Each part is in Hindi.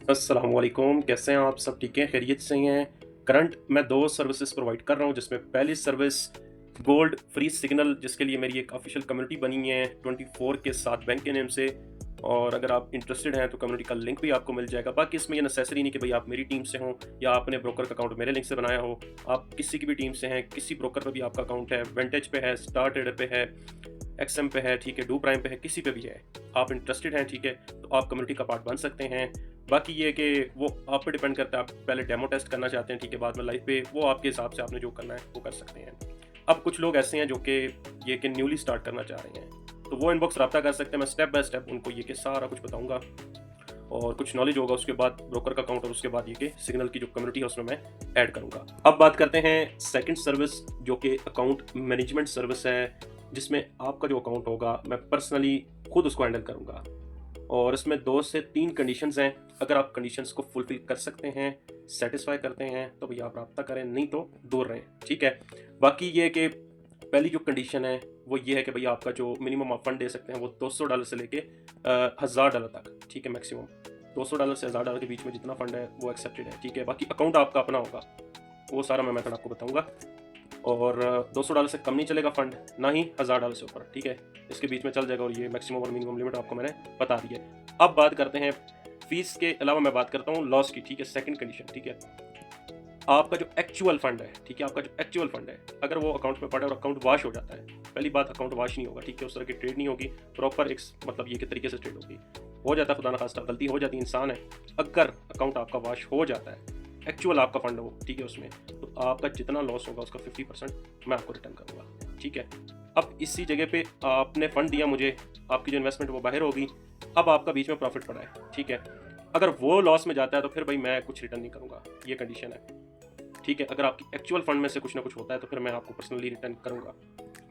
अस्सलाम वालेकुम, कैसे हैं आप सब? ठीक हैं, खैरियत से हैं? करंट मैं 2 सर्विसेज़ प्रोवाइड कर रहा हूँ, जिसमें पहली सर्विस गोल्ड फ्री सिग्नल, जिसके लिए मेरी एक ऑफ़िशियल कम्युनिटी बनी है 24 के साथ बैंक के नेम से। और अगर आप इंटरेस्टेड हैं तो कम्युनिटी का लिंक भी आपको मिल जाएगा। बाकी इसमें ये नेसेसरी नहीं कि भई आप मेरी टीम से हों या आपने ब्रोकर का अकाउंट मेरे लिंक से बनाया हो। आप किसी की भी टीम से हैं, किसी ब्रोकर पे भी आपका अकाउंट है, वेंटेज पे है, स्टार ट्रेडर पे है, एक्सएम पे है, ठीक है, डू प्राइम पे है, किसी पे भी है। आप इंटरेस्टेड हैं, ठीक है, तो आप कम्युनिटी का पार्ट बन सकते हैं। बाकी ये है कि वो आप पे डिपेंड करता है, आप पहले डेमो टेस्ट करना चाहते हैं, ठीक है, बाद में लाइव पे, वो आपके हिसाब से आपने जो करना है वो कर सकते हैं। अब कुछ लोग ऐसे हैं जो कि ये कि न्यूली स्टार्ट करना चाह रहे हैं, तो वो इनबॉक्स रब्ता कर सकते हैं। मैं स्टेप बाय स्टेप उनको ये कि सारा कुछ बताऊंगा और कुछ नॉलेज होगा, उसके बाद ब्रोकर का अकाउंट और उसके बाद ये कि सिग्नल की जो कम्युनिटी है उसमें मैं ऐड करूंगा। अब बात करते हैं सेकंड सर्विस, जो कि अकाउंट मैनेजमेंट सर्विस है, जिसमें आपका जो अकाउंट होगा मैं पर्सनली खुद उसको हैंडल करूंगा। और इसमें 2 से 3 कंडीशंस हैं। अगर आप कंडीशंस को फुलफिल कर सकते हैं, सेटिस्फाई करते हैं, तो भैया आप रब्ता करें, नहीं तो दूर रहें, ठीक है। बाकी ये है कि पहली जो कंडीशन है वो ये है कि भैया आपका जो मिनिमम आप फंड दे सकते हैं वो $200 से लेके $1000 तक, ठीक है, मैक्सिमम $200 से $1000 के बीच में जितना फंड है वो एक्सेप्टेड है, ठीक है। बाकी अकाउंट आपका अपना होगा, वो सारा मैं मेथड आपको बताऊंगा। और $200 से कम नहीं चलेगा फंड, ना ही $1000 से ऊपर, ठीक है, इसके बीच में चल जाएगा। और ये मैक्सिमम और मिनिमम लिमिट आपको मैंने बता दी है। अब बात करते हैं फीस के अलावा, मैं बात करता हूँ लॉस की, ठीक है, सेकंड कंडीशन, ठीक है। आपका जो एक्चुअल फंड है, ठीक है, आपका जो एक्चुअल फंड है, अगर वो अकाउंट में पड़ा है और अकाउंट वॉश हो जाता है, पहली बात अकाउंट वॉश नहीं होगा, ठीक है, उस तरह की ट्रेड नहीं होगी, प्रॉपर एक मतलब ये के तरीके से ट्रेड होगी। हो जाता है, खुदा न खास्ता गलती हो जाती है, इंसान है। अगर अकाउंट आपका वॉश हो जाता है, एक्चुअल आपका फंड हो, ठीक है, उसमें तो आपका जितना लॉस होगा उसका 50% मैं आपको रिटर्न करूँगा, ठीक है। अब इसी जगह पे आपने फंड दिया मुझे, आपकी जो इन्वेस्टमेंट वो बाहर होगी, अब आपका बीच में प्रॉफिट पड़ा है, ठीक है। अगर वो लॉस में जाता है तो फिर भाई मैं कुछ रिटर्न नहीं करूँगा, ये कंडीशन है, ठीक है। अगर आपकी एक्चुअल फंड में से कुछ ना कुछ होता है तो फिर मैं आपको पर्सनली रिटर्न करूँगा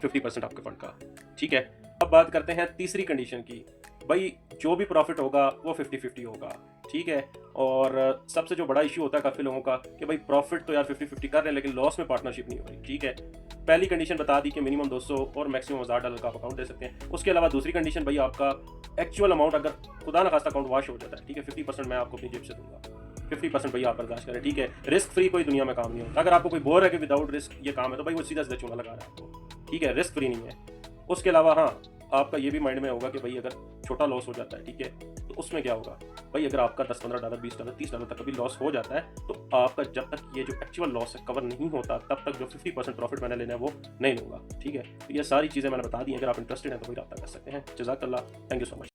50% आपके फंड का, ठीक है। अब बात करते हैं तीसरी कंडीशन की। भाई जो भी प्रॉफिट होगा वो 50-50 होगा, ठीक है। और सबसे जो बड़ा इश्यू होता है काफ़ी लोगों का कि भाई प्रॉफिट तो यार 50-50 कर रहे हैं लेकिन लॉस में पार्टनरशिप नहीं हो रही, ठीक है। पहली कंडीशन बता दी कि मिनिमम 200 और मैक्सिमम $1000 का आप अकाउंट दे सकते हैं। उसके अलावा दूसरी कंडीशन, भाई आपका एक्चुअल अमाउंट अगर खुदा न खास्ता अकाउंट वॉश हो जाता है, ठीक है, 50% मैं आपको अपनी जेब से दूंगा, 50% भैया आप बर्दाश्त करें, ठीक है। रिस्क फ्री कोई दुनिया में काम नहीं होता। अगर आपको कोई बोल रहा है कि विदाउट रिस्क ये काम है, तो भाई वो सीधा सीधा चूना लगा रहा है आपको, ठीक है, रिस्क फ्री नहीं है। उसके अलावा हाँ, आपका ये भी माइंड में होगा कि भाई अगर छोटा लॉस हो जाता है, ठीक है, तो उसमें क्या होगा भाई, अगर आपका $10-15, $20, $30 तक कभी लॉस हो जाता है, तो आपका जब तक ये जो एक्चुअल लॉस है कवर नहीं होता, तब तक जो 50% प्रॉफिट मैंने लेना है वो नहीं लूँगा, ठीक है। तो ये सारी चीज़ें मैंने बता दी हैं। अगर आप इंटरेस्टेड हैं तो कोई रब्ता कर सकते हैं। जज़ाकल्लाह, थैंक यू सो मच।